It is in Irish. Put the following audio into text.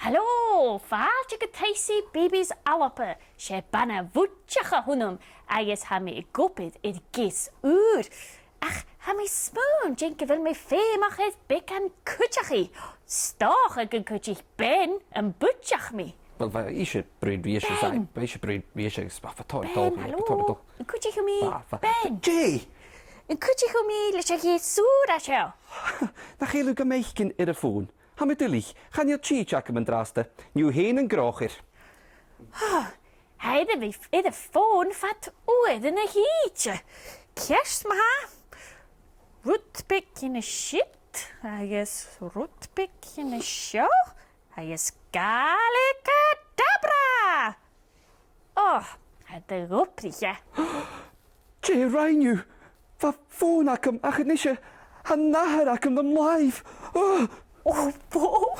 Hallo, fáilte go taosaí bibís alapa sé banna bhúteacha hunm agus ha mé gopid I gis úr. Ach, ha mé smún gin go bhfuil mé féach is bic an cúteachí. Stácha go cúteach ben an búteach mí. Wel, fa eisiau bryd fi eisiau sai. Fa eisiau bryd fi eisiau fatha Ben, hallo, an cúteach mí, Ben. Jay! An cúteach mí leis a gé súr a seo. Na chael yw gymeichyn i'r ffôn. Ha me dylich, chan i'r chi ac yn draste. Niw hen yn grochir. Heide vi de ffôn fat oed yn y hyd. Kerst ma ha. Rutbik in y shit. Agus rutbik in y sio. Agus galika dabra. Oh, de roprige. Jay, rhaen yw. Fa ffôn ac ym ach yn eisiau. Han nahar ac ym ymlaif. Oh, bo.